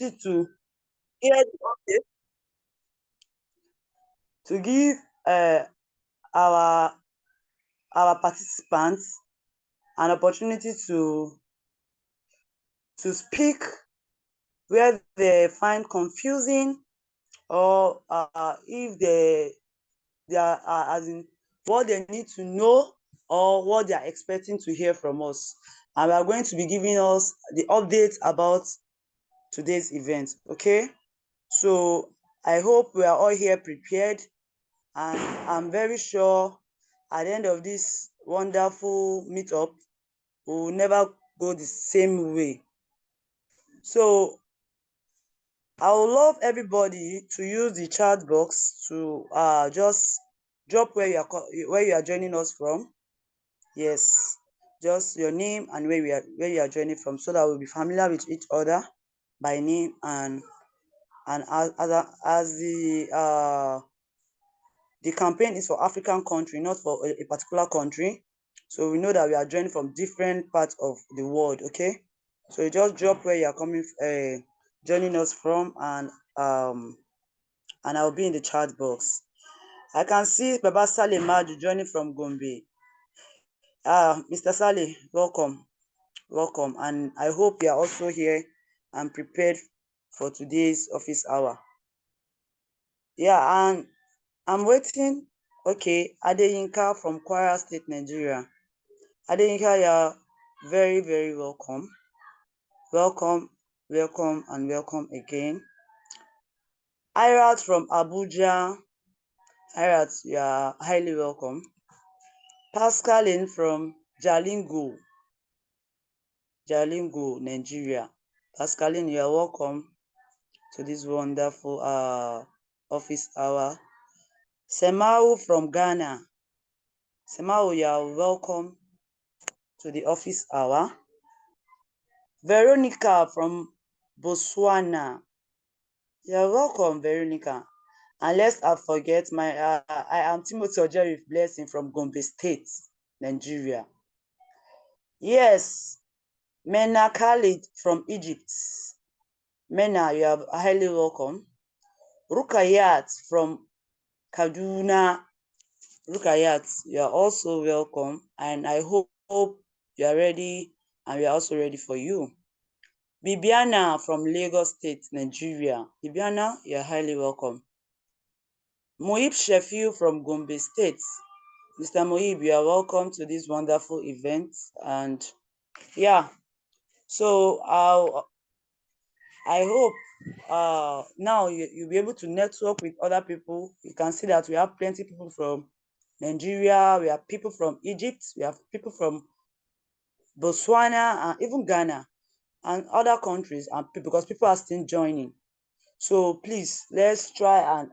opportunity to hear the update, to give our participants an opportunity to speak where they find confusing, or if they are as in what they need to know or what they are expecting to hear from us. And we are going to be giving us the updates about today's event. Okay, so I hope we are all here prepared, and I'm very sure at the end of this wonderful meetup, we will never go the same way. So I would love everybody to use the chat box to just drop where you are joining us from. Yes, just your name and where you are joining from, so that we'll be familiar with each other by name, and as the campaign is for African country, not for a particular country. So we know that we are joining from different parts of the world. Okay, so you just drop where you are coming, joining us from, and I'll be in the chat box. I can see Baba Saleh Maju joining from Gombe. Mr. Saleh, welcome, and I hope you are also here and prepared for today's office hour. Yeah, and I'm waiting. Okay, Adeyinka from Kwara State, Nigeria. Adeyinka, you're very, very welcome. Welcome, and welcome again. Irat from Abuja. Irat, you are highly welcome. Pascaline from Jalingo, Nigeria. Pascaline, you are welcome to this wonderful office hour. Semau from Ghana. Semau, you are welcome to the office hour. Veronica from Botswana. You're welcome, Veronica. And lest I forget, I am Timothy Ojeri Blessing from Gombe State, Nigeria. Yes, Mena Khalid from Egypt. Mena, you are highly welcome. Rukayat from Kaduna. Rukayat, you are also welcome, and I hope you are ready, and we are also ready for you. Bibiana from Lagos State, Nigeria. Bibiana, you are highly welcome. Moib Sheffield from Gombe State. Mr. Moib, you are welcome to this wonderful event. And yeah, so I hope now you'll be able to network with other people. You can see that we have plenty of people from Nigeria, we have people from Egypt, we have people from Botswana, and even Ghana, and other countries, and because people are still joining. So please, let's try and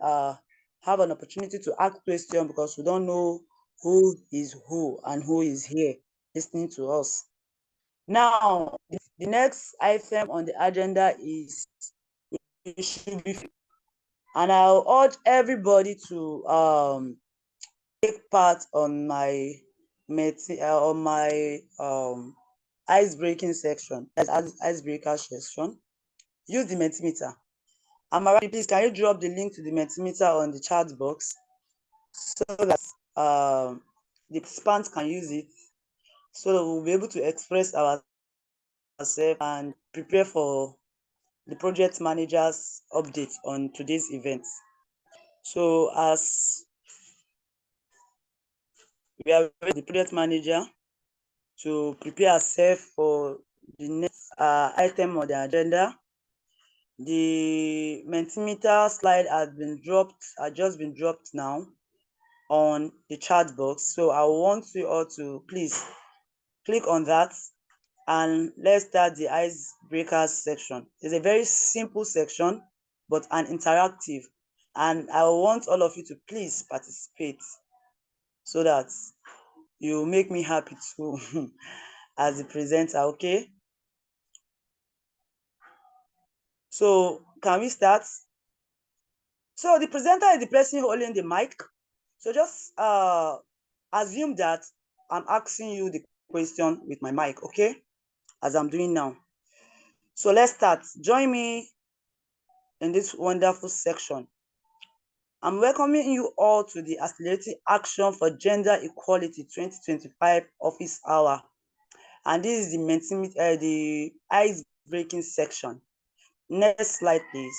have an opportunity to ask questions, because we don't know who is who and who is here listening to us. Now, the next item on the agenda is it should be, and I'll urge everybody to take part on my ice-breaking section, icebreaker section. Use the Mentimeter. Amara, please, can you drop the link to the Mentimeter on the chat box, so that the participants can use it, so that we'll be able to express ourselves and prepare for the project manager's update on today's event. So as we are the project manager to prepare ourselves for the next item on the agenda, the Mentimeter slide has just been dropped now on the chat box. So I want you all to please click on that, and let's start the icebreakers section. It's a very simple section, but an interactive, and I want all of you to please participate, so that you make me happy too as the presenter. Okay, so can we start? So the presenter is the person holding the mic. So just assume that I'm asking you the question with my mic, okay? As I'm doing now. So let's start. Join me in this wonderful section. I'm welcoming you all to the Accelerating Action for Gender Equality 2025 Office Hour. And this is the ice-breaking section. Next slide, please.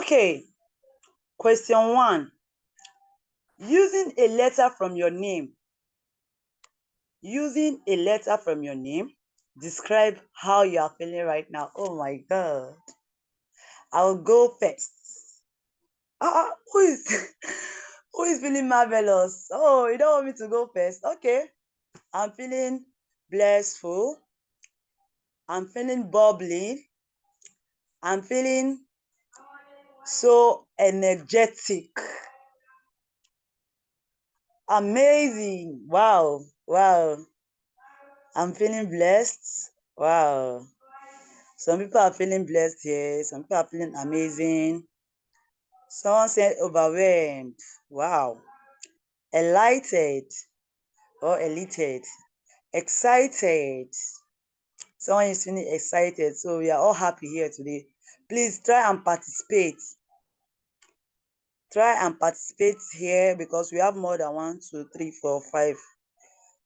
Okay, question 1. Using a letter from your name. Using a letter from your name, describe how you are feeling right now. Oh my God. I'll go first. Who is who is feeling marvelous? Oh, you don't want me to go first? Okay. I'm feeling blissful. I'm feeling bubbling. I'm feeling so energetic. Amazing. Wow. Wow. I'm feeling blessed. Wow. Some people are feeling blessed here. Some people are feeling amazing. Someone said overwhelmed. Wow. Elated or elated. Excited. Someone is feeling excited. So we are all happy here today. Please try and participate. Try and participate here because we have more than 1, 2, 3, 4, 5.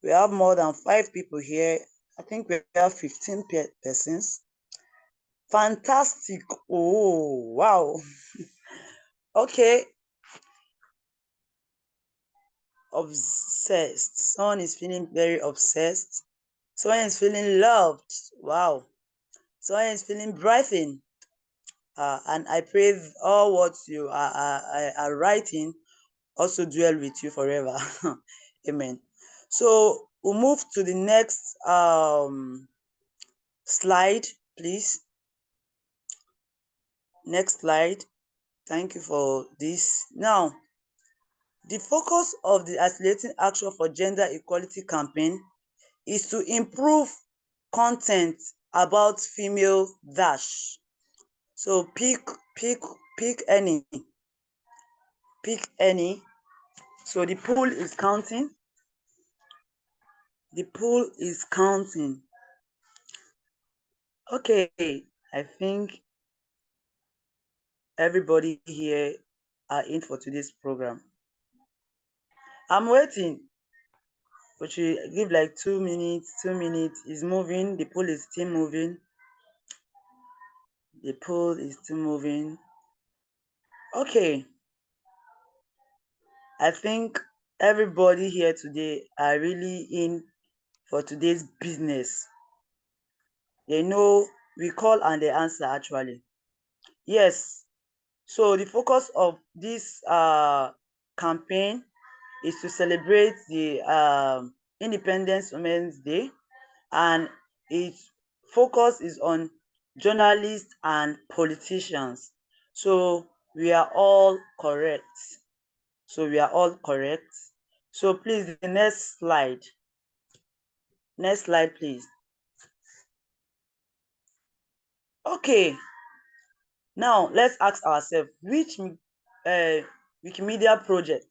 We have more than 5 people here. I think we have 15 persons. Fantastic. Oh, wow. Okay. Obsessed. Someone is feeling very obsessed. Someone is feeling loved. Wow. Someone is feeling breathing. And I pray all what you are writing also dwell with you forever. Amen. So we'll move to the next slide, please. Next slide. Thank you for this. Now, the focus of the Accelerating Action for Gender Equality campaign is to improve content about female dash. So pick any. Pick any. So the pool is counting. The pool is counting. Okay, I think everybody here are in for today's program. I'm waiting. But you give like 2 minutes. 2 minutes is moving. The pool is still moving. The pool is still moving. Okay. I think everybody here today are really in for today's business. They know we call and they answer actually. Yes. So the focus of this campaign is to celebrate the Independence Women's Day, and its focus is on journalists and politicians. So we are all correct. So please, the next slide. Next slide, please. Okay. Now let's ask ourselves, which Wikimedia projects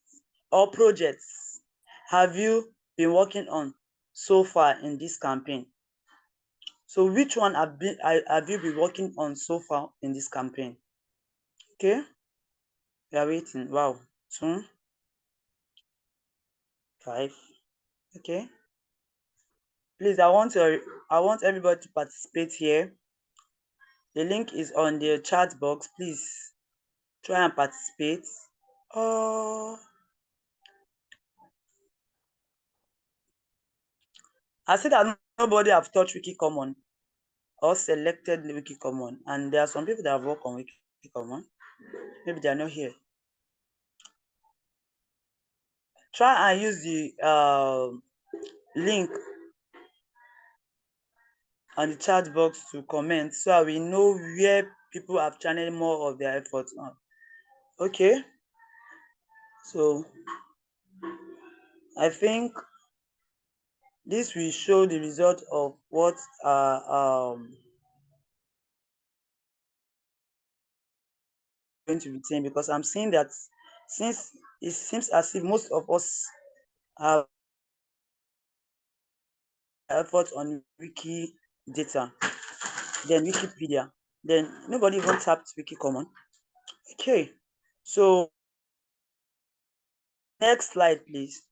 have you been working on so far in this campaign? So which one have you been working on so far in this campaign? Okay, we are waiting. Wow, 2, 5. Okay, please, I want everybody to participate here. The link is on the chat box. Please try and participate. I see that nobody have touched Wiki Common or selected Wiki Common, and there are some people that have worked on Wiki Common. Maybe they are not here. Try and use the link on the chat box to comment so we know where people have channeled more of their efforts on. Okay, so I think this will show the result of what going to be saying, because I'm seeing that since it seems as if most of us have effort on Wiki data, then Wikipedia. Then nobody even tapped Wiki Common. Okay, so next slide, please.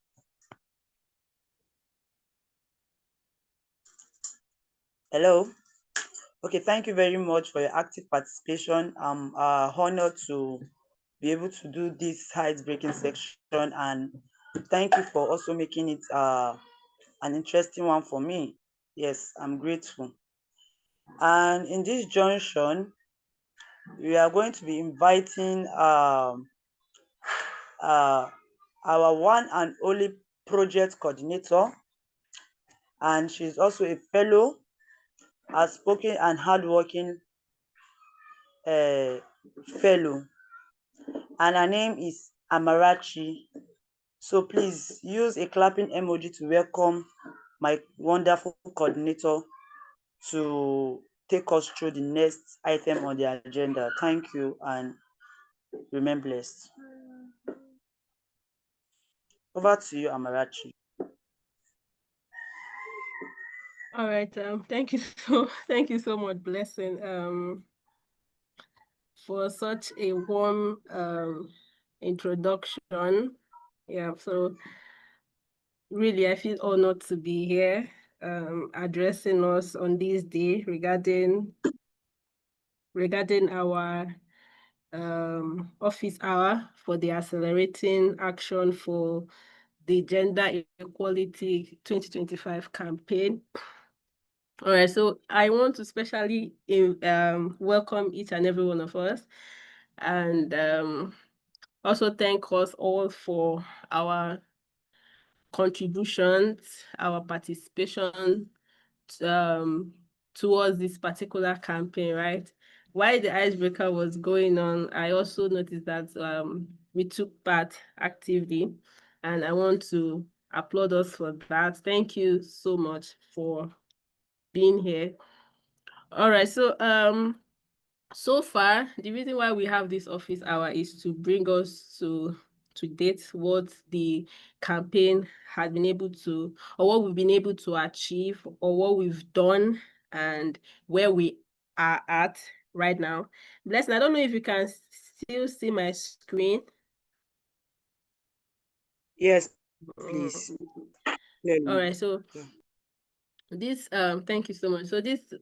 Hello. Okay, thank you very much for your active participation. I'm honored to be able to do this breaking section, and thank you for also making it an interesting one for me. Yes, I'm grateful. And in this junction, we are going to be inviting our one and only project coordinator, and she's also a fellow, outspoken and hardworking fellow, and her name is Amarachi. So please use a clapping emoji to welcome my wonderful coordinator to take us through the next item on the agenda. Thank you and remain blessed. Over to you, Amarachi. All right. Thank you so much, Blessing, for such a warm introduction. Yeah. So really, I feel honored to be here, addressing us on this day regarding our office hour for the Accelerating Action for the Gender Equality 2025 campaign. All right, so I want to especially welcome each and every one of us, and also thank us all for our contributions, our participation towards this particular campaign, right? While the icebreaker was going on, I also noticed that we took part actively, and I want to applaud us for that. Thank you so much for being here. All right, so far, the reason why we have this office hour is to bring us to date what the campaign had been able to, or what we've been able to achieve, or what we've done, and where we are at right now. Blessing, I don't know if you can still see my screen. Yes, please. All right, so this thank you so much. So this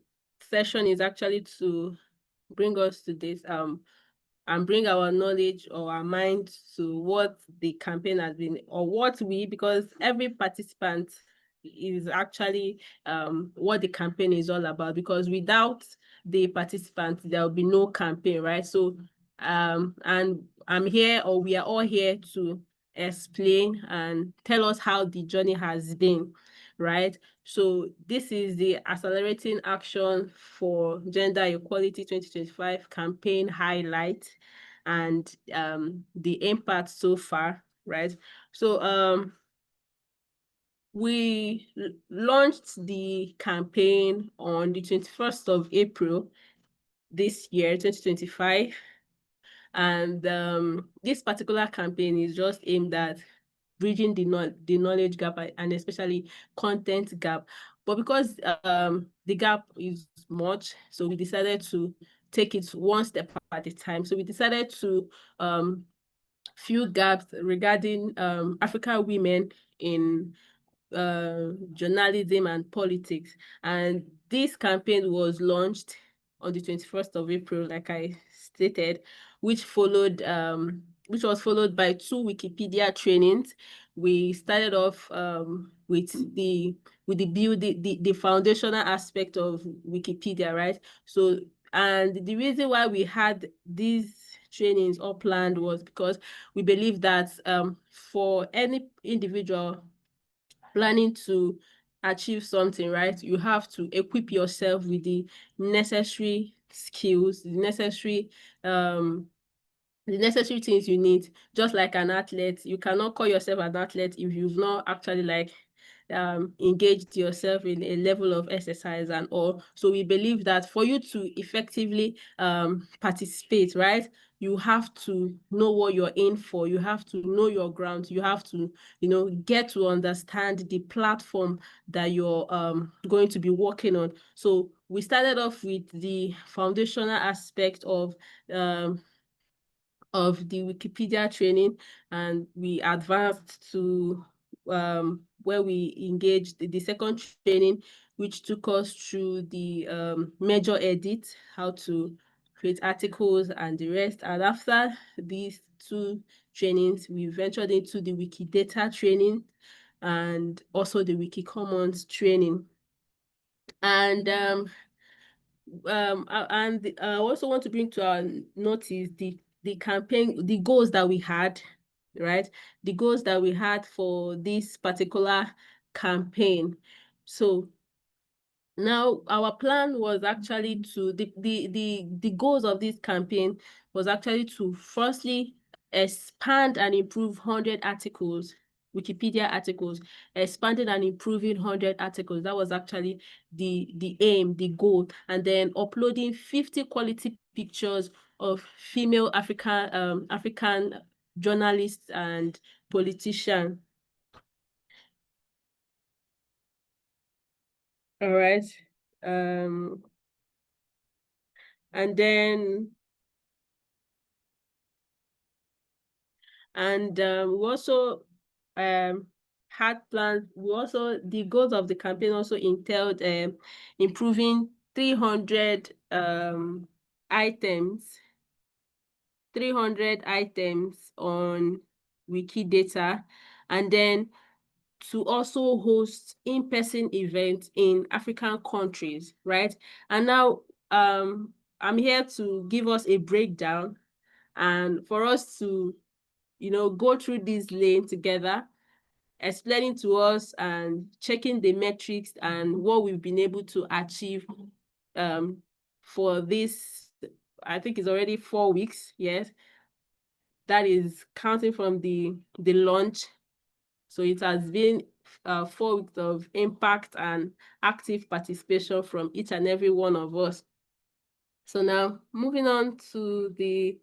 session is actually to bring us to this and bring our knowledge or our mind to what the campaign has been, or what we, because every participant is actually what the campaign is all about, because without the participants there will be no campaign, right? So and I'm here, or we are all here to explain and tell us how the journey has been, right? So this is the Accelerating Action for Gender Equality 2025 campaign highlight, and the impact so far, right? So we launched the campaign on the 21st of April this year, 2025. And this particular campaign is just aimed at bridging the knowledge gap, and especially content gap. But because the gap is much, so we decided to take it one step at a time. So we decided to fill gaps regarding African women in journalism and politics. And this campaign was launched on the 21st of April, like I stated, which was followed by 2 Wikipedia trainings. We started off with the foundational aspect of Wikipedia, right? So, and the reason why we had these trainings all planned was because we believe that for any individual planning to achieve something, right, you have to equip yourself with the necessary skills, the necessary things you need. Just like an athlete, you cannot call yourself an athlete if you've not actually engaged yourself in a level of exercise and all. So we believe that for you to effectively participate, right, you have to know what you're in for. You have to know your ground. You have to, get to understand the platform that you're going to be working on. So we started off with the foundational aspect of the Wikipedia training, and we advanced to where we engaged the second training, which took us through the major edit, how to create articles and the rest. And after these two trainings, we ventured into the Wikidata training and also the Wiki Commons training. And I also want to bring to our notice the campaign, the goals that we had, right? The goals that we had for this particular campaign. So now our plan was actually to the goals of this campaign was actually to firstly expand and improve 100 articles, Wikipedia articles, expanding and improving 100 articles. That was actually the aim, the goal, and then uploading 50 quality pictures of female African journalists and politicians. All right. And then we also had plans. The goals of the campaign also entailed improving 300 items, 300 items on Wikidata, and then to also host in-person events in African countries, right? And now I'm here to give us a breakdown and for us to, go through this lane together, explaining to us and checking the metrics and what we've been able to achieve for this. I think it's already 4 weeks, yes. That is counting from the launch. So it has been 4 weeks of impact and active participation from each and every one of us. So now moving on to the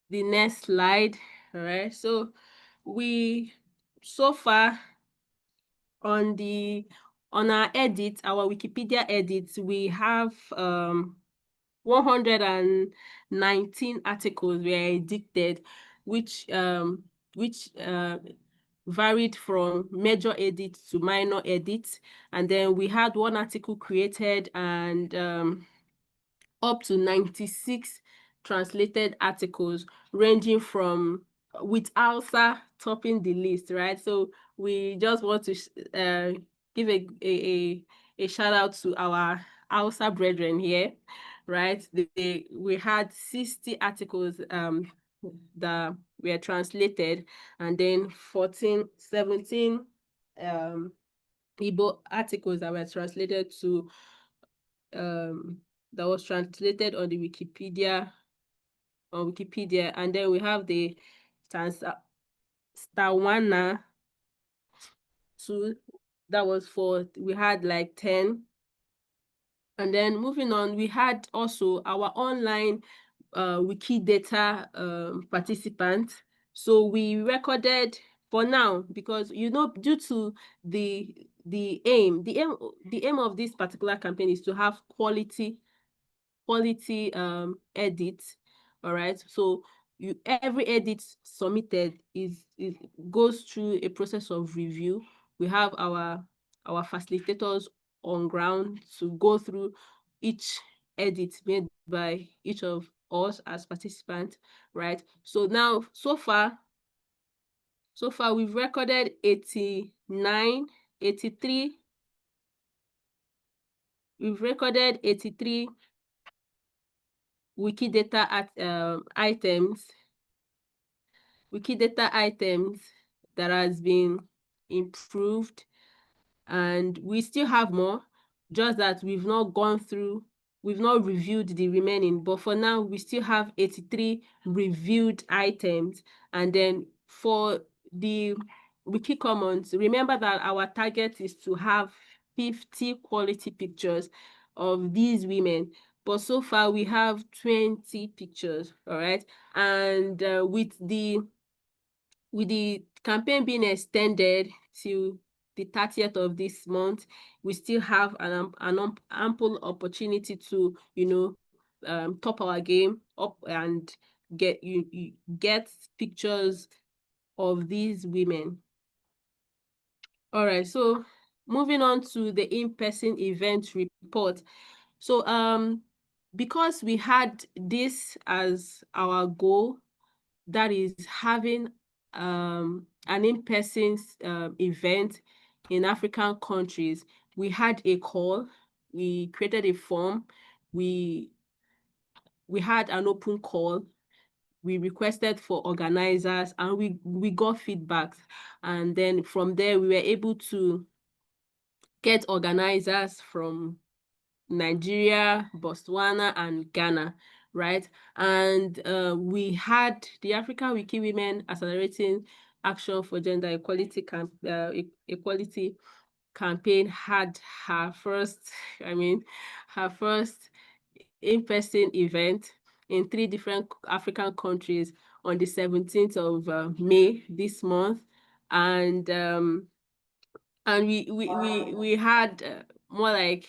next slide. All right. So so far on our edit, our Wikipedia edits, we have 119 articles were edited, which varied from major edits to minor edits. And then we had one article created and up to 96 translated articles, ranging from with Hausa topping the list, right? So we just want to give a shout out to our Hausa brethren here, right? We had 60 articles that were translated, and then 17 Igbo articles that were translated to that was translated on the Wikipedia, and then we have the Stawana too. That was we had like 10. And then moving on, we had also our online Wikidata participants. So we recorded for now, because due to the aim of this particular campaign is to have quality edits. All right, so every edit submitted goes through a process of review. We have our facilitators on ground to go through each edit made by each of us as participants, right? So now so far we've recorded 83. We've recorded 83 Wikidata items that has been improved, and we still have more, just that we've not reviewed the remaining. But for now, we still have 83 reviewed items. And then for the Wiki Commons, remember that our target is to have 50 quality pictures of these women but so far we have 20 pictures. All right, and with the campaign being extended till the 30th of this month, we still have an ample opportunity to, top our game up and get pictures of these women. All right, so moving on to the in-person event report. So because we had this as our goal, that is having an in-person event in African countries, we had a call, we created a form, we had an open call, we requested for organizers, and we got feedback. And then from there, we were able to get organizers from Nigeria, Botswana, and Ghana, right? And we had the African Wiki Women Accelerating Action for Gender Equality campaign had her first, her first in-person event in 3 different African countries on the 17th of May this month. And we had more like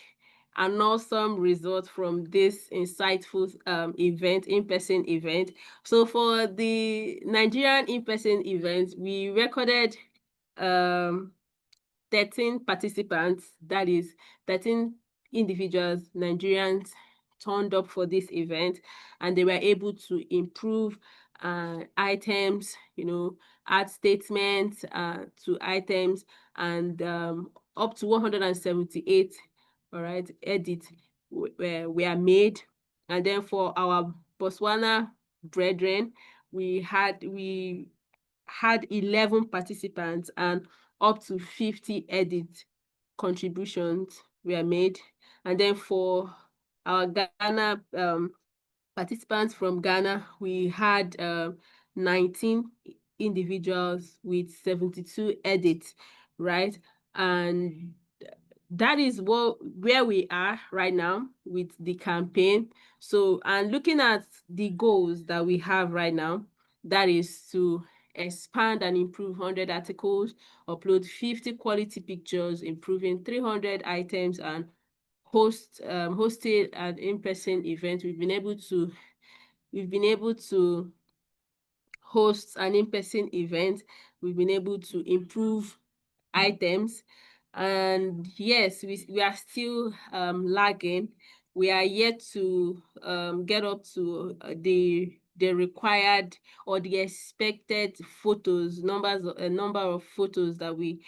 an awesome result from this insightful in-person event. So for the Nigerian in-person event, we recorded 13 participants, that is 13 individuals, Nigerians, turned up for this event, and they were able to improve items, add statements to items, and up to 178, all right, edits were made. And then for our Botswana brethren, we had 11 participants, and up to 50 edit contributions were made. And then for our Ghana participants from Ghana, we had 19 individuals with 72 edits, right? And that is where we are right now with the campaign. So, and looking at the goals that we have right now, that is to expand and improve 100 articles, upload 50 quality pictures, improving 300 items, and hosted an in-person event. We've been able to host an in-person event. We've been able to improve items. And yes, we are still lagging. We are yet to get up to the required or the expected number of photos that we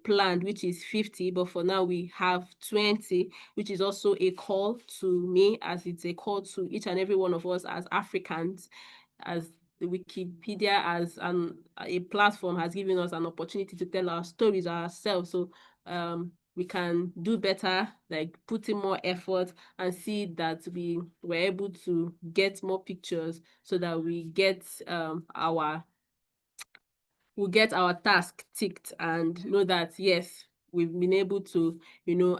planned, which is 50, but for now we have 20, which is also a call to me, as it's a call to each and every one of us as Africans, as the Wikipedia as a platform has given us an opportunity to tell our stories ourselves. So we can do better, like put in more effort and see that we were able to get more pictures so that we get our task ticked and know that, yes, we've been able to,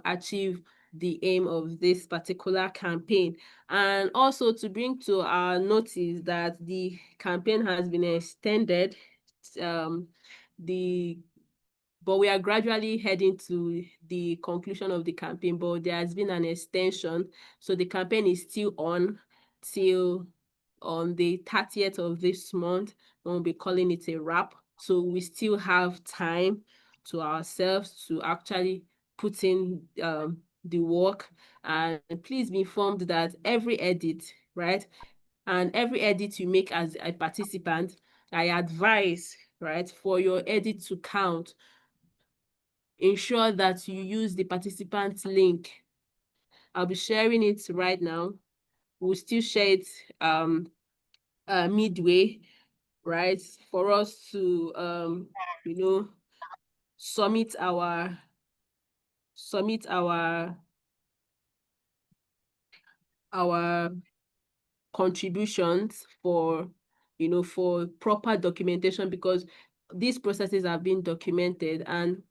achieve the aim of this particular campaign. And also to bring to our notice that the campaign has been extended, but we are gradually heading to the conclusion of the campaign, but there has been an extension. So the campaign is still on till on the 30th of this month. We'll be calling it a wrap. So we still have time to ourselves to actually put in the work. And please be informed that every edit, right, and every edit you make as a participant, I advise, right, for your edit to count, ensure that you use the participant link. I'll be sharing it right now. We'll still share it midway, right, for us to submit our contributions for proper documentation, because these processes have been documented, and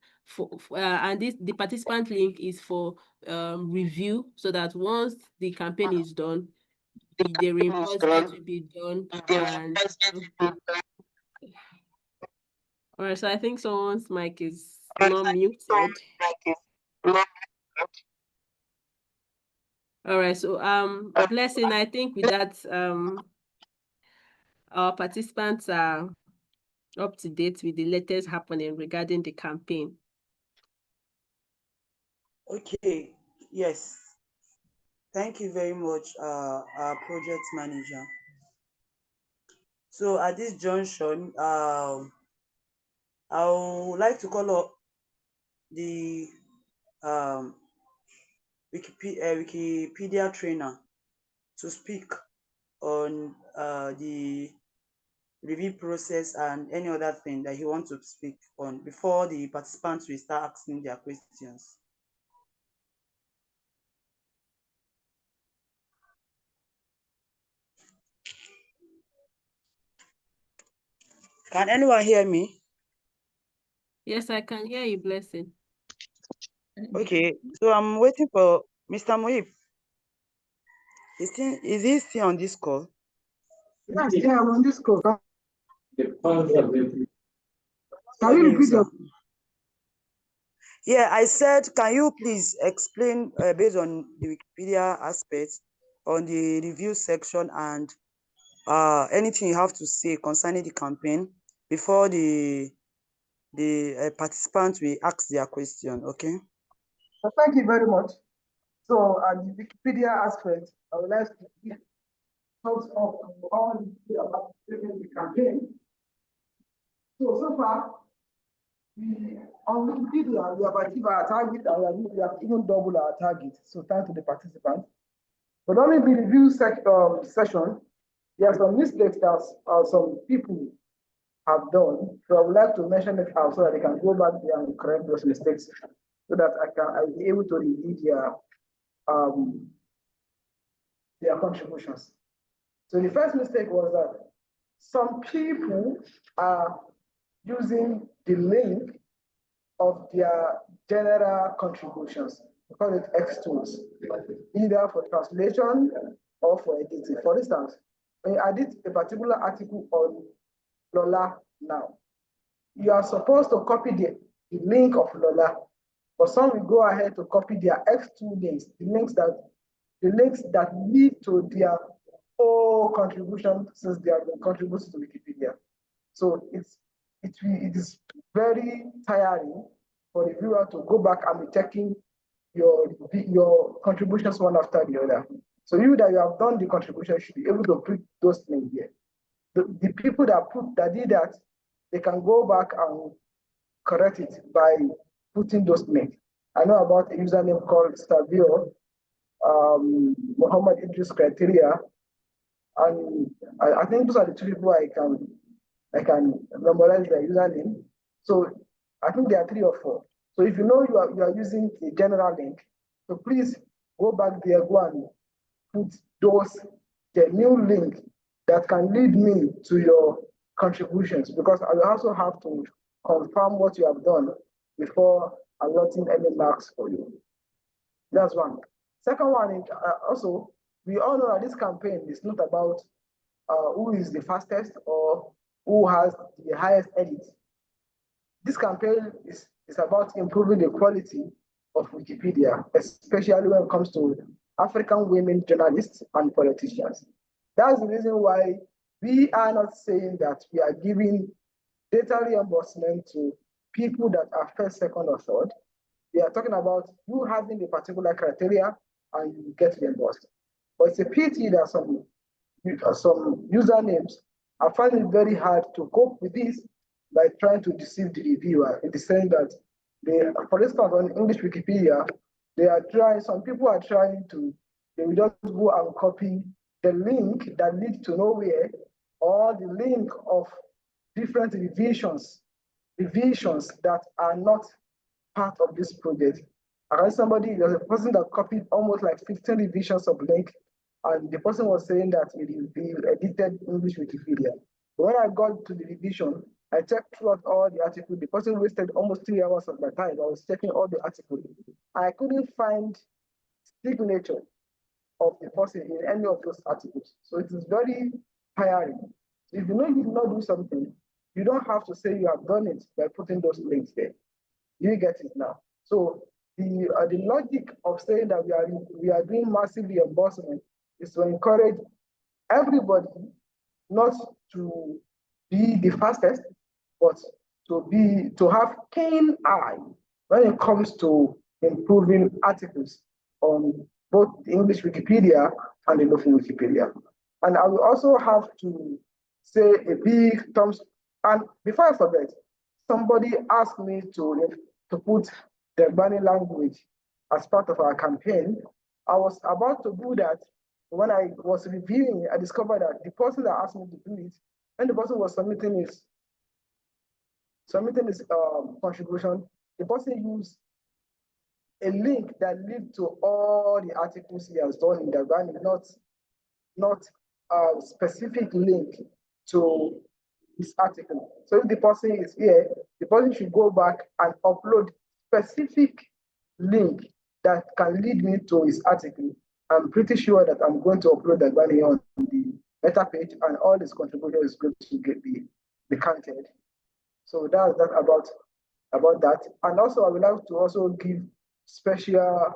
and the participant link is for review, so that once the campaign is done, they reinforce what will be done. And all right, so I think someone's mic is not muted. All right, so Blessing, I think with that our participants are up to date with the latest happening regarding the campaign. Okay, yes. Thank you very much, our project manager. So at this junction, I would like to call up the Wikipedia trainer to speak on the review process and any other thing that he wants to speak on before the participants will start asking their questions. Can anyone hear me? Yes, I can hear you, Blessing. Okay, so I'm waiting for Mr. Mohib. Is he still on this call? Yes, yeah, I'm on this call. Can you repeat your... Yeah, I said, can you please explain based on the Wikipedia aspect on the review section and anything you have to say concerning the campaign before the participants will ask their question, okay? Thank you very much. So, at the Wikipedia aspect, I would like to give thoughts of all about the campaign. So far, on Wikipedia, we have achieved our target and we have even doubled our target. So, thanks to the participants. But only the review session, there are some mistakes that some people have done. So I would like to mention it out so that they can go back there and correct those mistakes, so that I'll be able to review their contributions. So the first mistake was that some people are using the link of their general contributions. We call it X tools, either for translation or for editing. For instance, when I did a particular article on Lola now, you are supposed to copy the link of Lola, but some will go ahead to copy their X2 links, the links that lead to their whole contribution since they have been contributing to Wikipedia. So it is very tiring for the viewer to go back and be checking your contributions one after the other. So you that you have done the contribution should be able to put those links here. The people that did that, they can go back and correct it by putting those links. I know about a username called Stavio, Muhammad Idris Criteria, and I think those are the two people I can memorize their username. So I think there are 3 or 4. So if you know you are using a general link, so please go back there, go and put the new link that can lead me to your contributions, because I will also have to confirm what you have done before allotting any marks for you. That's one. Second one is also, we all know that this campaign is not about who is the fastest or who has the highest edit. This campaign is about improving the quality of Wikipedia, especially when it comes to African women journalists and politicians. That's the reason why we are not saying that we are giving data reimbursement to people that are first, second, or third. We are talking about you having a particular criteria and you get reimbursed. But it's a pity that some usernames are finding it very hard to cope with this by trying to deceive the reviewer in the sense that for instance, on English Wikipedia, some people are trying to, they will just go and copy the link that leads to nowhere, or the link of different revisions that are not part of this project. There's a person that copied almost like 15 revisions of link, and the person was saying that he edited English Wikipedia. When I got to the revision, I checked throughout all the articles. The person wasted almost 3 hours of my time. I was checking all the articles. I couldn't find signature of the person in any of those articles. So it is very tiring. So if you know you did not do something, you don't have to say you have done it by putting those links there. You get it now. So the logic of saying that we are doing massive reimbursement is to encourage everybody not to be the fastest, but to have keen eye when it comes to improving articles on both the English Wikipedia and the local Wikipedia. And I will also have to say a big thumbs. And before I forget, somebody asked me to put the Bani language as part of our campaign. I was about to do that. When I was reviewing, I discovered that the person that asked me to do it, when the person was submitting his contribution, the person used a link that leads to all the articles he has done in the Bani, not a specific link to this article. So if the person is here, the person should go back and upload specific link that can lead me to his article. I'm pretty sure that I'm going to upload that Bani on the meta page, and all this contribution is going to be counted. So that's that about that. And also I would like to also give special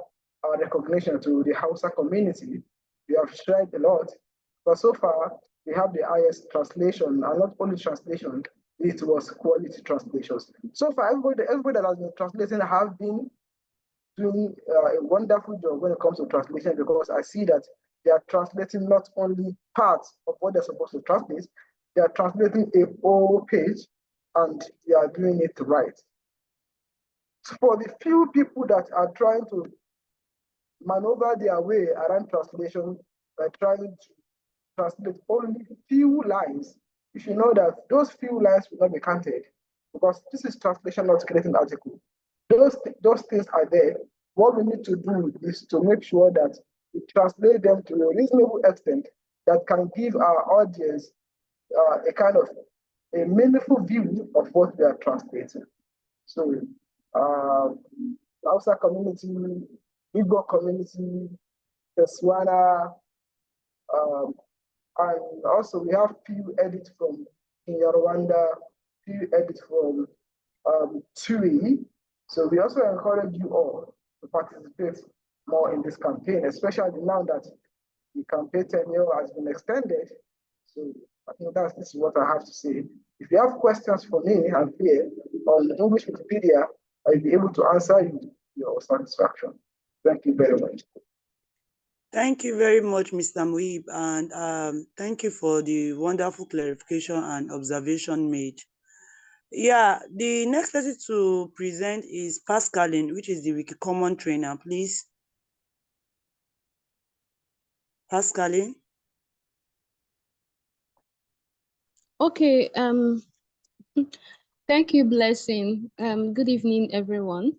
recognition to the Hausa community. We have tried a lot, but so far we have the highest translation, and not only translation, it was quality translations. So far, everybody that has been translating have been doing a wonderful job when it comes to translation, because I see that they are translating not only parts of what they're supposed to translate, they are translating a whole page, and they are doing it right. So for the few people that are trying to maneuver their way around translation by trying to translate only few lines, you should know that those few lines will not be counted, because this is translation, not creating article. Those things are there. What we need to do is to make sure that we translate them to a reasonable extent that can give our audience a kind of a meaningful view of what we are translating. So, Hausa community, Igbo community, the Swana, and also we have few edits from Rwanda, few edits from TUI. So we also encourage you all to participate more in this campaign, especially now that the campaign tenure has been extended. So I think this is what I have to say. If you have questions for me, I'm here on English Wikipedia. I'll be able to answer you to your satisfaction. Thank you very much. Thank you very much, Mr. Muib, and thank you for the wonderful clarification and observation made. Yeah, the next person to present is Pascaline, which is the Wiki Common trainer, please. Pascaline. Okay, thank you, Blessing. Good evening, everyone.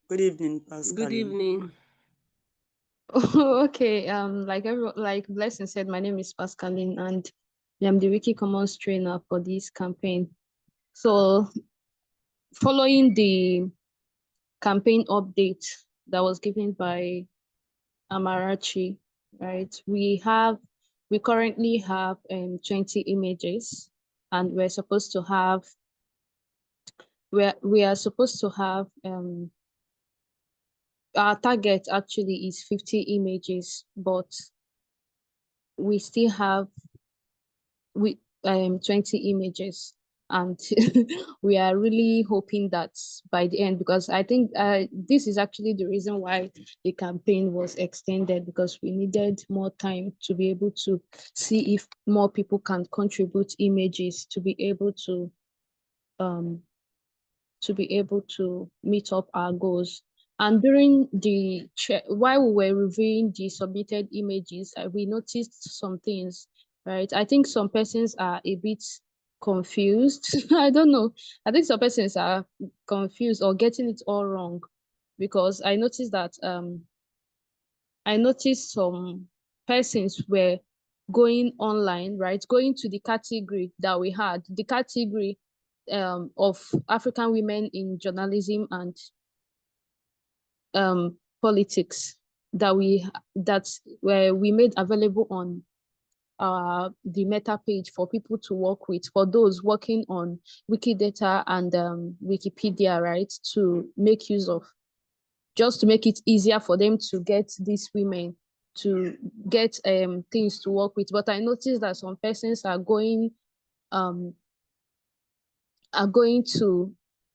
Good evening, Pascaline. Good evening. Okay, like Blessing said, my name is Pascaline, and I'm the Wiki Commons trainer for this campaign. So, following the campaign update that was given by Amarachi, right? We currently have 20 images, and we are supposed to have our target actually is 50 images, but we still have 20 images, and we are really hoping that by the end, because I think this is actually the reason why the campaign was extended, because we needed more time to be able to see if more people can contribute images to be able to meet up our goals. And during while we were reviewing the submitted images, we noticed some things, right? I think some persons are a bit confused. I don't know. I think some persons are confused or getting it all wrong, because I noticed that some persons were going online, right? Going to the category that we had, the category of African women in journalism and politics that we made available on the meta page for people to work with, for those working on Wikidata and Wikipedia, right, to make use of, just to make it easier for them to get these women to get things to work with. But I noticed that some persons are going to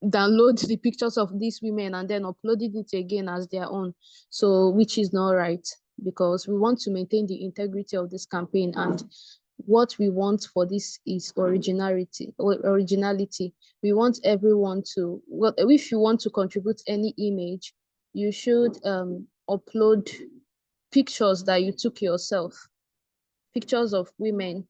download the pictures of these women and then uploading it again as their own. So, which is not right, because we want to maintain the integrity of this campaign, and what we want for this is originality. We want everyone to, well, if you want to contribute any image, you should upload pictures that you took yourself, pictures of women,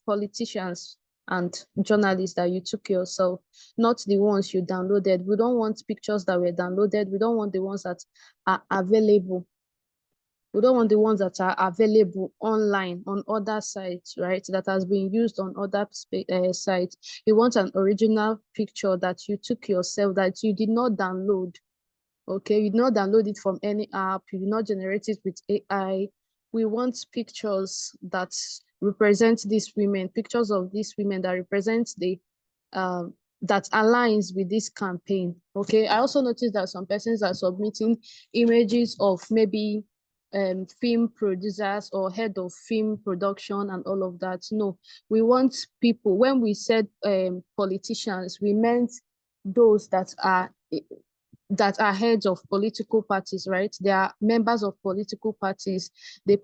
politicians and journalists that you took yourself, not the ones you downloaded. We don't want pictures that were downloaded. We don't want the ones that are available. We don't want the ones that are available online on other sites, right? That has been used on other sites. You want an original picture that you took yourself, that you did not download. Okay, you did not download it from any app. You did not generate it with AI. We want pictures that represent these women, pictures of these women that represent the that aligns with this campaign. Okay, I also noticed that some persons are submitting images of maybe film producers or head of film production and all of that. No, we want people. When we said politicians, we meant those that are heads of political parties, right? They are members of political parties. They're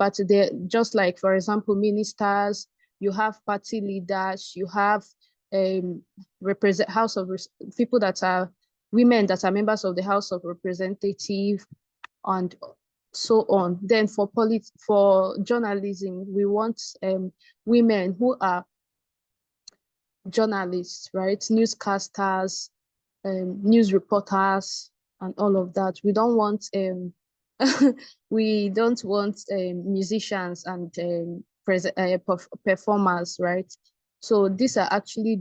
just like, for example, ministers. You have party leaders. You have people that are women that are members of the House of Representatives, and so on. Then for journalism, we want women who are journalists, right? Newscasters, news reporters, and all of that. We don't want musicians and performers, right? So this is actually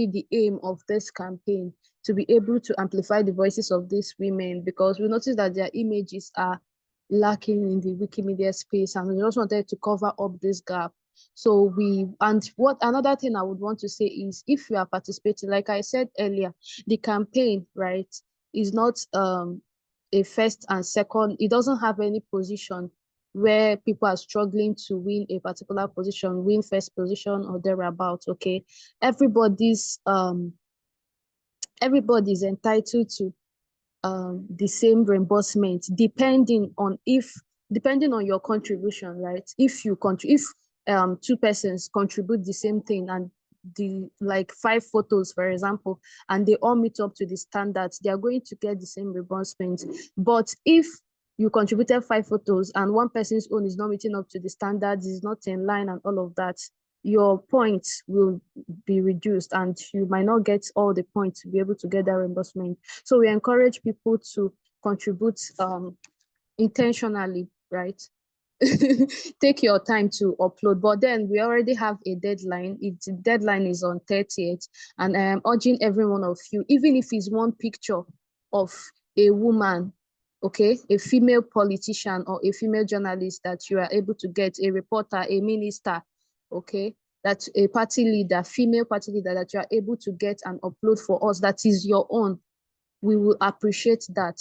the aim of this campaign, to be able to amplify the voices of these women, because we notice that their images are lacking in the Wikimedia space, and we just wanted to cover up this gap. So another thing I would want to say is, if you are participating, like I said earlier, the campaign, right, is not a first and second. It doesn't have any position where people are struggling to win a particular position, win first position or thereabout. Okay, everybody's entitled to the same reimbursement, depending on your contribution, right? If two persons contribute the same thing, and like 5 photos, for example, and they all meet up to the standards, they are going to get the same reimbursement. But if you contributed 5 photos and one person's own is not meeting up to the standards, is not in line and all of that, your points will be reduced and you might not get all the points to be able to get that reimbursement. So we encourage people to contribute intentionally, right? Take your time to upload, but then we already have a deadline. The deadline is on 30th, and I am urging every one of you, even if it's one picture of a woman, okay, a female politician or a female journalist that you are able to get, a reporter, a minister, okay, that's a party leader, female party leader, that you are able to get and upload for us, that is your own, we will appreciate that.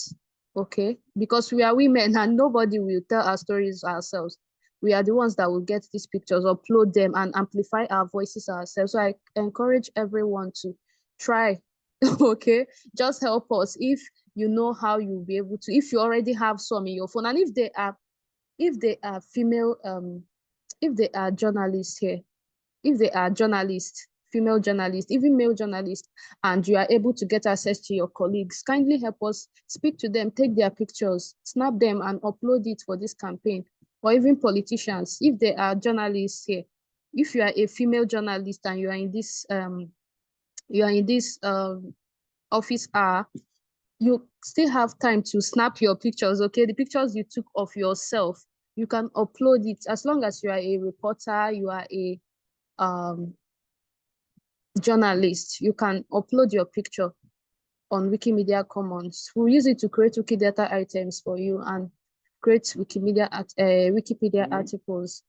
Okay, because we are women and nobody will tell our stories ourselves. We are the ones that will get these pictures, upload them, and amplify our voices ourselves. So I encourage everyone to try. Okay, just help us. If you know how you'll be able to, if you already have some in your phone, and if they are female, if they are journalists here, if they are journalists, female journalists, even male journalists, and you are able to get access to your colleagues, kindly help us, speak to them, take their pictures, snap them and upload it for this campaign. Or even politicians, if they are journalists here, if you are a female journalist and you are in this office hour, you still have time to snap your pictures, okay? The pictures you took of yourself, you can upload it as long as you are a reporter, you are a journalist. You can upload your picture on Wikimedia Commons. We'll use it to create Wikidata items for you and create Wikipedia articles.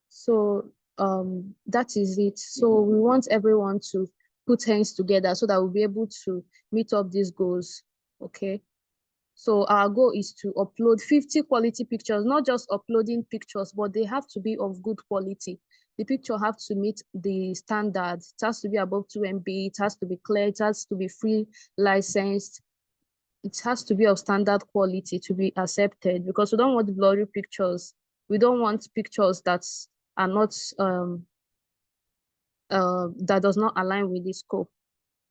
So that is it. So we want everyone to put hands together so that we'll be able to meet up these goals. Okay. So our goal is to upload 50 quality pictures, not just uploading pictures, but they have to be of good quality. The picture have to meet the standards. It has to be above 2 MB. It has to be clear. It has to be free licensed. It has to be of standard quality to be accepted, because we don't want blurry pictures. We don't want pictures that are not that does not align with the scope.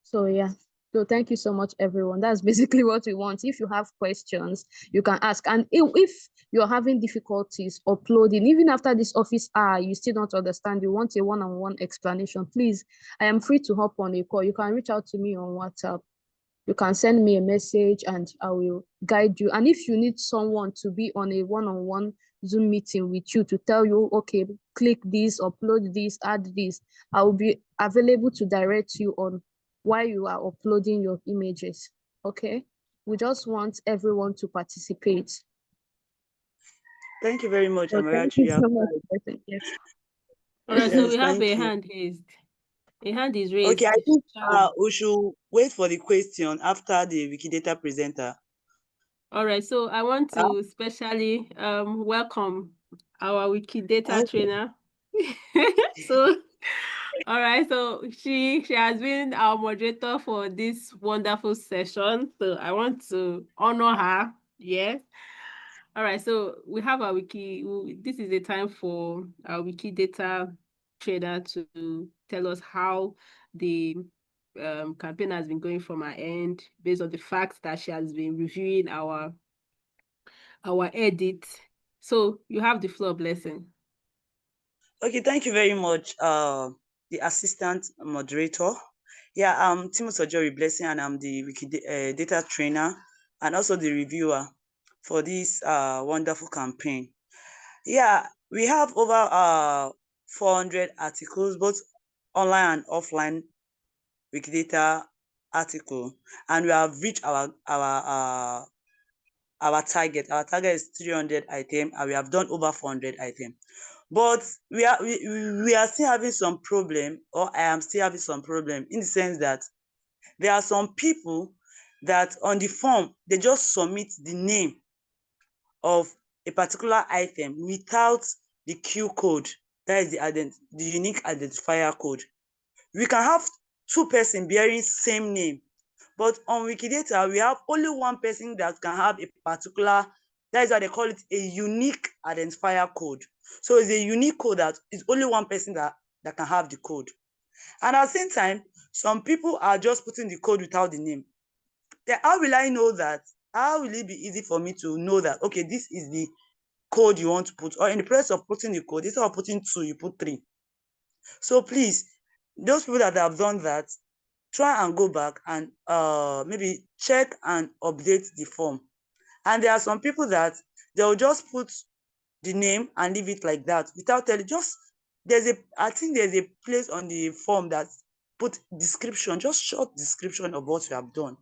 So yeah. So thank you so much, everyone. That's basically what we want. If you have questions, you can ask. And if you're having difficulties uploading, even after this office hour, you still don't understand, you want a one-on-one explanation, please, I am free to hop on a call. You can reach out to me on WhatsApp. You can send me a message and I will guide you. And if you need someone to be on a one-on-one Zoom meeting with you to tell you, okay, click this, upload this, add this, I will be available to direct you on why you are uploading your images. Okay, we just want everyone to participate. Thank you very much, So thank Amarachi. you so much. Yes. All right, Yes, so we have a thank you. hand raised. A hand is raised. Okay, I think Sharon. we should wait for the question after the Wikidata presenter. All right, so I want to specially welcome our Wikidata trainer. So, all right, so she has been our moderator for this wonderful session. So I want to honor her. Yes. All right, so we have our this is a time for our Wikidata trainer to tell us how the campaign has been going from our end based on the fact that she has been reviewing our edit. So you have the floor, Blessing. Okay, thank you very much, the assistant moderator. Yeah, I'm Timothy Ojori Blessing, and I'm the Wikidata trainer and also the reviewer for this wonderful campaign. Yeah, we have over 400 articles, both online and offline Wikidata article, and we have reached our target. Our target is 300 items, and we have done over 400 items. But we are still having some problem, or I am still having some problem, in the sense that there are some people that on the form they just submit the name of a particular item without the Q code, that is the unique identifier code. We can have two persons bearing same name, but on Wikidata we have only one person that can have a particular, that is why they call it a unique identifier code. So it's a unique code that is only one person that can have the code. And at the same time, some people are just putting the code without the name. Then how will I know that? How will it be easy for me to know that, okay, this is the code you want to put? Or in the process of putting the code, instead of putting 2, you put 3. So please, those people that have done that, try and go back and maybe check and update the form. And there are some people that they'll just put the name and leave it like that without telling. I think there's a place on the form that put description, just short description of what you have done.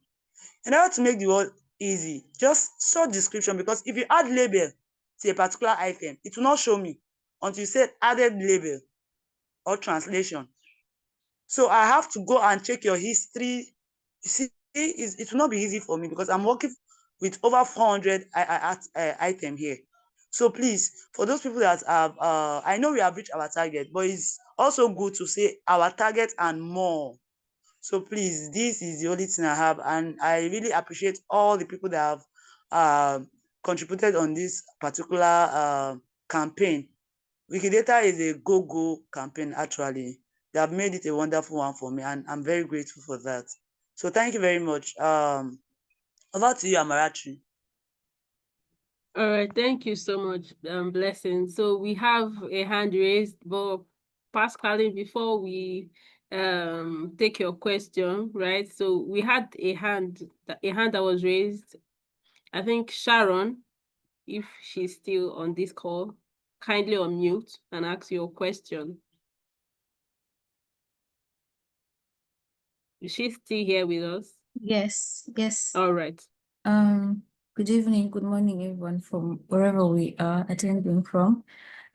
In order to make the work easy, just short description, because if you add label to a particular item, it will not show me until you said added label or translation. So I have to go and check your history. You see, it will not be easy for me because I'm working with over 400 item here. So please, for those people that have, I know we have reached our target, but it's also good to say our target and more. So please, this is the only thing I have, and I really appreciate all the people that have contributed on this particular campaign. Wikidata is a go-go campaign, actually. They have made it a wonderful one for me, and I'm very grateful for that. So thank you very much. Over to you, Amarachi. All right, thank you so much, Blessing. So we have a hand raised, but Pascaline, before we take your question, right? So we had a hand that was raised. I think Sharon, if she's still on this call, kindly unmute and ask your question. Is she still here with us? Yes, yes. All right. Good evening, good morning, everyone from wherever we are attending from.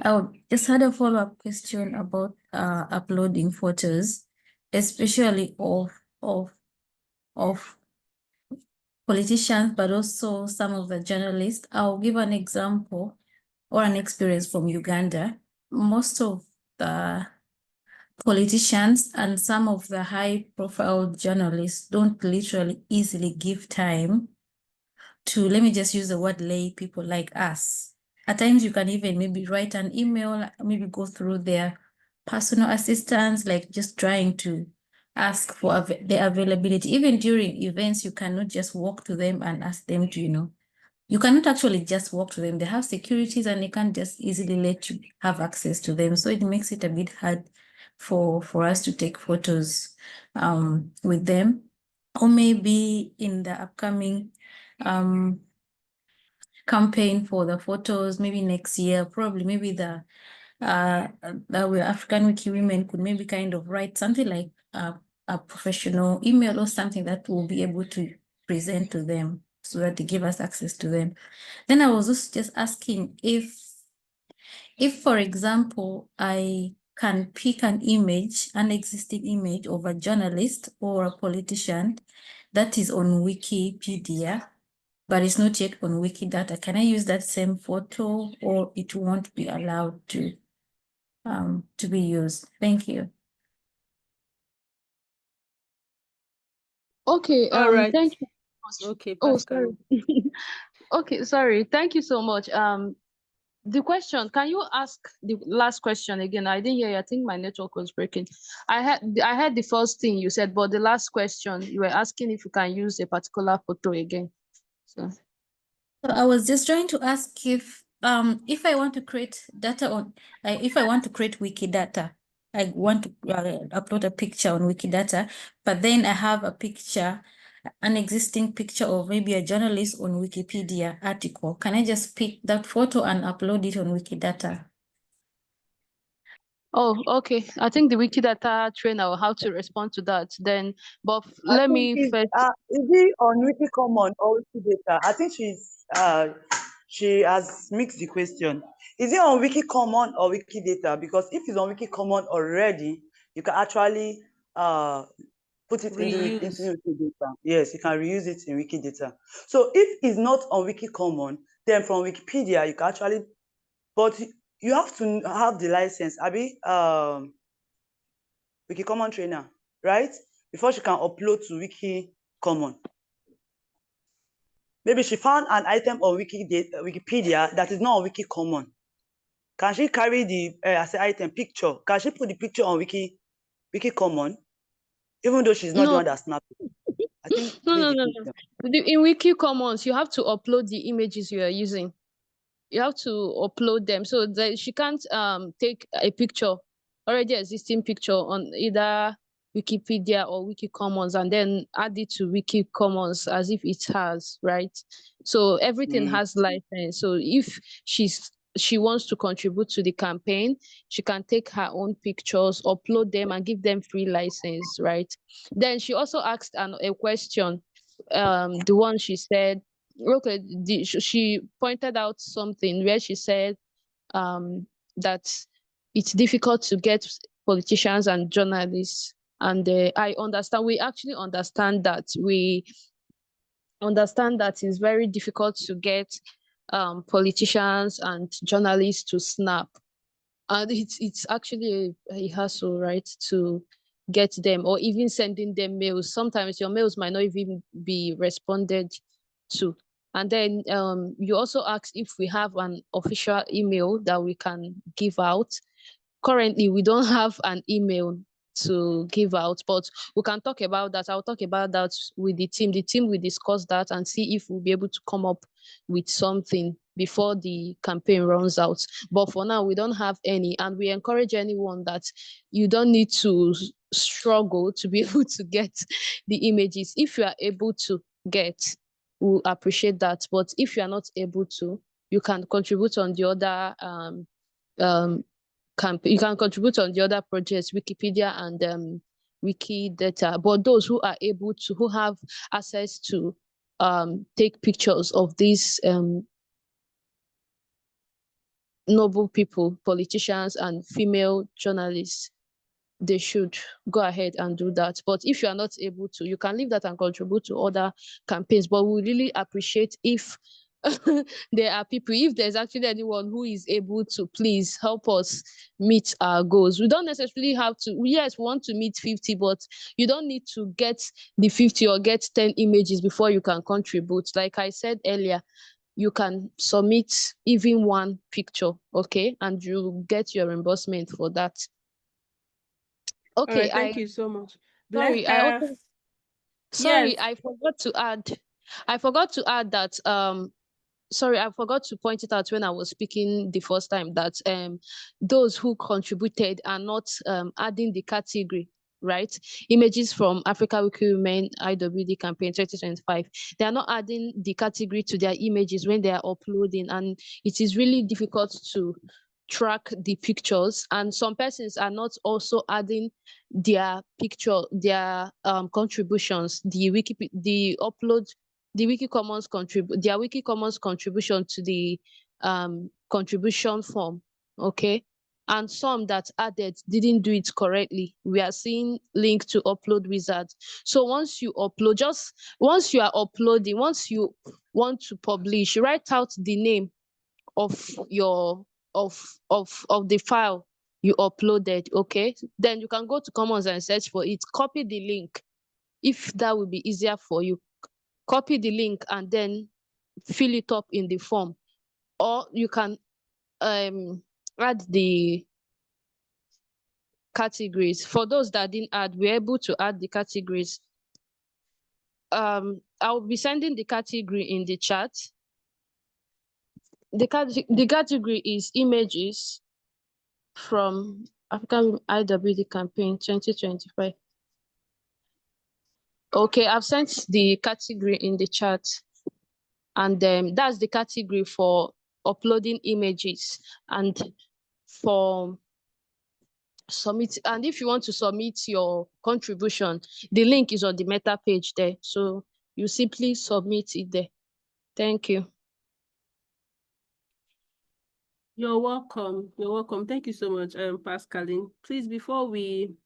I just had a follow-up question about uploading photos, especially of politicians, but also some of the journalists. I'll give an example or an experience from Uganda. Most of the politicians and some of the high-profile journalists don't literally easily give time to, let me just use the word, lay people like us. At times you can even maybe write an email, maybe go through their personal assistants, like just trying to ask for their availability. Even during events, you cannot just walk to them and ask them to, you cannot actually just walk to them. They have securities and they can't just easily let you have access to them. So it makes it a bit hard for us to take photos with them. Or maybe in the upcoming campaign for the photos, maybe next year, probably maybe the African Wiki women could maybe kind of write something like a professional email or something that will be able to present to them so that they give us access to them. Then I was just asking if, for example, I can pick an image, an existing image of a journalist or a politician that is on Wikipedia, but it's not yet on Wikidata. Can I use that same photo, or it won't be allowed to be used? Thank you. Okay, All right. thank you. Okay, Oh, Pascal. sorry. Okay, sorry. Thank you so much. The question, can you ask the last question again? I didn't hear you. I think my network was breaking. I heard the first thing you said, but the last question, you were asking if you can use a particular photo again. So I was just trying to ask if I want to create data on, if I want to create Wikidata, I want to upload a picture on Wikidata, but then I have a picture, an existing picture of maybe a journalist on Wikipedia article. Can I just pick that photo and upload it on Wikidata? oh, okay. I think the Wikidata trainer will how to respond to that then. But I let think me first. is it on Wiki Common or Wikidata? I think she has mixed the question. Is it on Wiki Common or Wikidata? Because if it's on Wiki Common already, you can actually put it into Wikidata. Yes, you can reuse it in Wikidata. So if it's not on Wiki Common, then from Wikipedia you can actually, but you have to have the license, Abi, Wiki Common trainer, right? Before she can upload to Wiki Common. Maybe she found an item on Wikipedia that is not on Wiki Common. Can she carry the as an item picture? Can she put the picture on Wiki Common, even though she's not the one that snapped it? I think No. In Wiki Commons, you have to upload the images you are using. You have to upload them so that she can't take a picture, already existing picture on either Wikipedia or Wiki Commons and then add it to Wiki Commons as if it has, right? So everything has license. So if she wants to contribute to the campaign, she can take her own pictures, upload them and give them free license, right? Then she also asked a question, the one she said, okay, she pointed out something where she said that it's difficult to get politicians and journalists. And I understand, we actually understand that. We understand that it's very difficult to get politicians and journalists to snap. And it's actually a hassle, right, to get them, or even sending them mails. Sometimes your mails might not even be responded to. And then you also asked if we have an official email that we can give out. Currently, we don't have an email to give out, but we can talk about that. I'll talk about that with the team. The team will discuss that and see if we'll be able to come up with something before the campaign runs out. But for now, we don't have any, and we encourage anyone that you don't need to struggle to be able to get the images. If you are able to get, we'll appreciate that. But if you are not able to, you can contribute on the other you can contribute on the other projects, Wikipedia and Wikidata. But those who are able to, who have access to take pictures of these noble people, politicians, and female journalists, they should go ahead and do that. But if you are not able to, you can leave that and contribute to other campaigns. But we really appreciate if there are people, if there's actually anyone who is able to please help us meet our goals. We don't necessarily have to, yes, we want to meet 50, but you don't need to get the 50 or get 10 images before you can contribute. Like I said earlier, you can submit even one picture, okay, and you get your reimbursement for that. All Okay, right, thank you so much. sorry, Yes. I forgot to add that sorry, I forgot to point it out when I was speaking the first time that those who contributed are not adding the category, right? Images from Africa Wiki Women IWD campaign 2025. They are not adding the category to their images when they are uploading, and it is really difficult to track the pictures. And some persons are not also adding their picture, their contributions, the upload, the Wiki Commons their Wiki Commons contribution to the contribution form, okay? And some that added didn't do it correctly. We are seeing link to upload wizard. So once you upload, once you are uploading, once you want to publish, write out the name of your of the file you uploaded, okay? Then you can go to Commons and search for it. Copy the link if that will be easier for you. Copy the link and then fill it up in the form, or you can add the categories. For those that didn't add, we're able to add the categories. I'll be sending the category in the chat. The category is images from African IWD campaign 2025. Okay, I've sent the category in the chat, and that's the category for uploading images and for submit. And if you want to submit your contribution, the link is on the meta page there, so you simply submit it there. Thank you. You're welcome. You're welcome. Thank you so much, Pascaline. Please, before we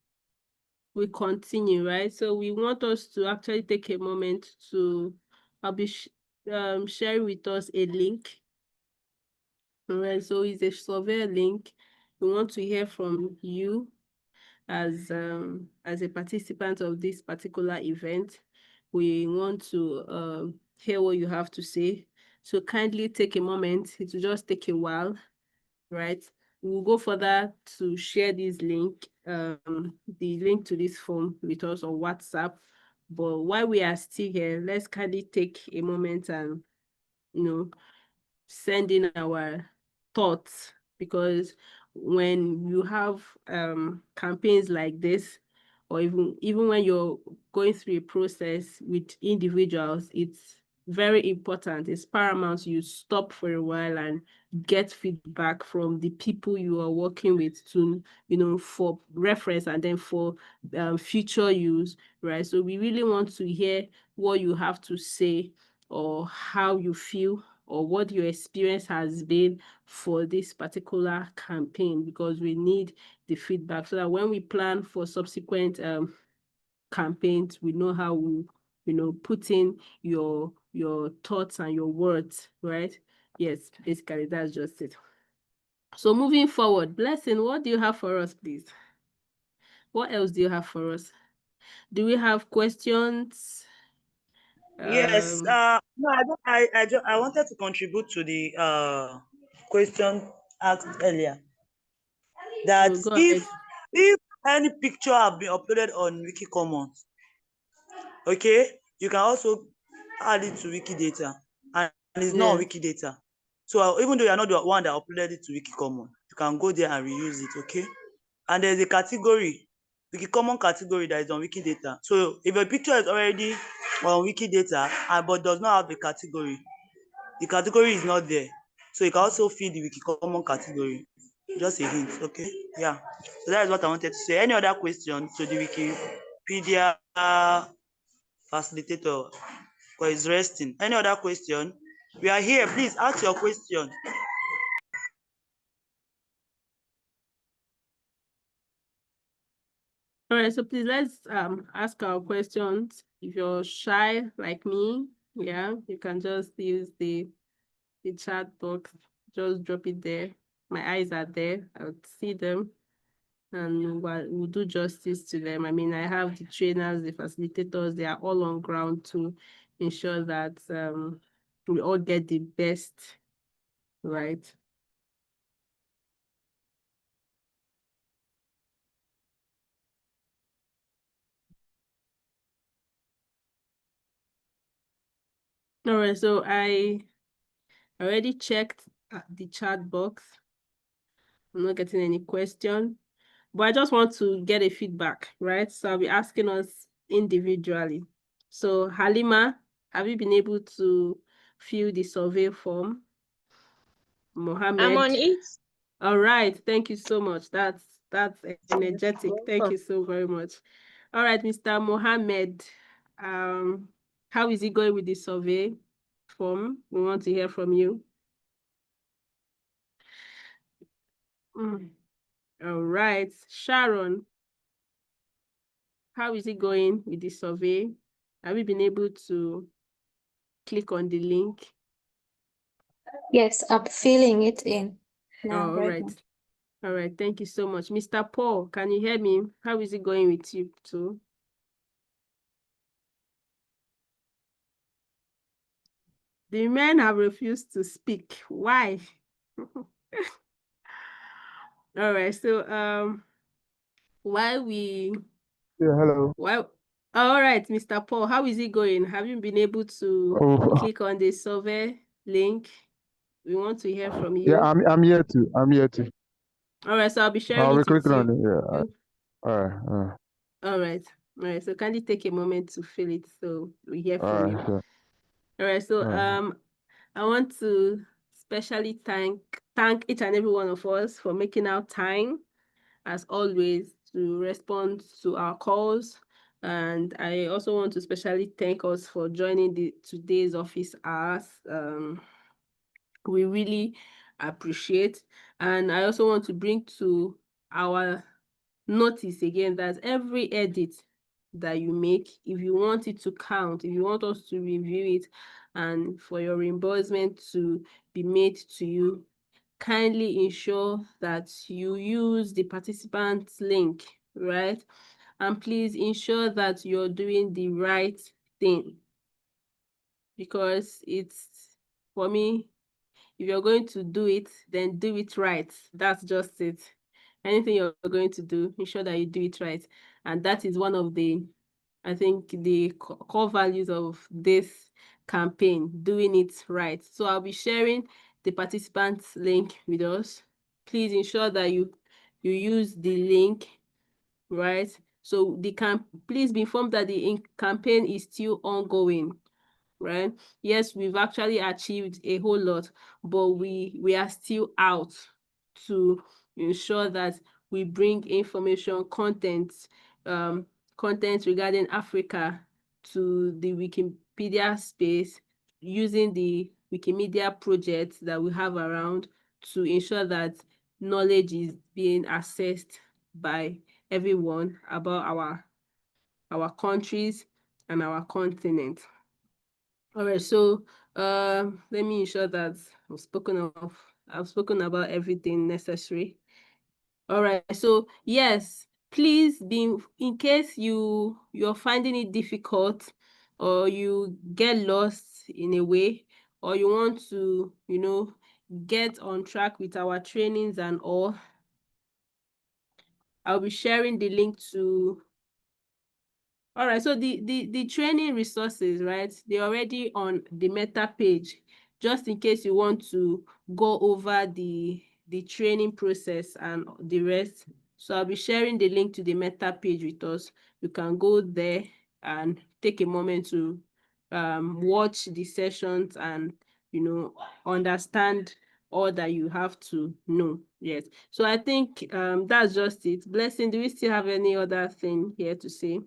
continue, right? So we want us to actually take a moment to, I'll be sharing with us a link. All right, so it's a survey link. We want to hear from you as a participant of this particular event. We want to hear what you have to say. So kindly take a moment. It will just take a while, right? We'll go further to share this link, the link to this form with us on WhatsApp. But while we are still here, let's kindly take a moment and, send in our thoughts, because when you have campaigns like this, or even when you're going through a process with individuals, it's very important, it's paramount you stop for a while and get feedback from the people you are working with to, for reference and then for future use, right? So we really want to hear what you have to say, or how you feel, or what your experience has been for this particular campaign, because we need the feedback so that when we plan for subsequent campaigns, we know how we, put in your thoughts and your words, right? Yes, basically that's just it. So moving forward, Blessing, what do you have for us, please? What else do you have for us? Do we have questions? Yes. No, I wanted to contribute to the question asked earlier. That go ahead. If any picture have been uploaded on Wiki Commons, okay, you can also add it to Wikidata, and it's not on Wikidata. So even though you are not the one that uploaded it to Wiki Commons, you can go there and reuse it, okay? And there's a category, Wiki Common category, that is on Wikidata. So if a picture is already on Wikidata but does not have the category is not there. So you can also fill the Wiki Common category. Just a hint, okay? Yeah. So that is what I wanted to say. Any other question to the Wikipedia facilitator? Because it's resting. Any other question? We are here. Please ask your question. All right, so please let's ask our questions. If you're shy like me, yeah, you can just use the chat box. Just drop it there. My eyes are there. I'll see them, and we'll do justice to them. I mean, I have the trainers, the facilitators. They are all on ground to ensure that we all get the best, right? All right, so I already checked the chat box. I'm not getting any question, but I just want to get a feedback, right? So I'll be asking us individually. So Halima, have you been able to fill the survey form? Mohammed. I'm on it. All right, thank you so much. That's energetic. Thank you so very much. All right, Mr. Mohammed, how is it going with the survey form? We want to hear from you. All right, Sharon, how is it going with the survey? Have you been able to click on the link? Yes, I'm filling it in now. All right. All right, thank you so much. Mr. Paul, can you hear me? How is it going with you too? The men have refused to speak. Why? All right, so while we hello. All right, Mr. Paul, how is it going? Have you been able to click on the survey link? We want to hear from you. Yeah, I'm here too. All right, so I'll be sharing I'll be it with clicking you. on it. Yeah. All right. All right. So kindly take a moment to fill it so we hear from you. Sure. All right. So I want to especially thank each and every one of us for making out time, as always, to respond to our calls. And I also want to especially thank us for joining today's office hours. We really appreciate. And I also want to bring to our notice again that every edit that you make, if you want it to count, if you want us to review it and for your reimbursement to be made to you, kindly ensure that you use the participants link, right? And please ensure that you're doing the right thing, because it's, for me, if you're going to do it, then do it right. That's just it. Anything you're going to do, ensure that you do it right. And that is one of the, I think, the core values of this campaign, doing it right. So I'll be sharing the participants link with us. Please ensure that you use the link, right? So please be informed that the campaign is still ongoing, right? Yes, we've actually achieved a whole lot, but we are still out to ensure that we bring information, content regarding Africa to the Wikipedia space using the Wikimedia projects that we have around to ensure that knowledge is being accessed by everyone about our countries and our continent. All right, so let me ensure that I've spoken about everything necessary. All right, so yes, please in case you're finding it difficult or you get lost in a way, or you want to, get on track with our trainings and all, I'll be sharing the link to. All right, so the training resources, right? They're already on the meta page, just in case you want to go over the training process and the rest. So I'll be sharing the link to the meta page with us. You can go there and take a moment to watch the sessions and understand all that you have to know. Yes. So I think that's just it. Blessing, do we still have any other thing here to say?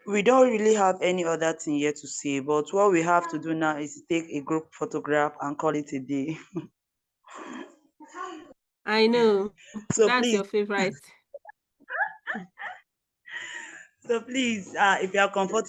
We don't really have any other thing yet to say, but what we have to do now is to take a group photograph and call it a day. I know. So That's please, your favorite. if you are comfortable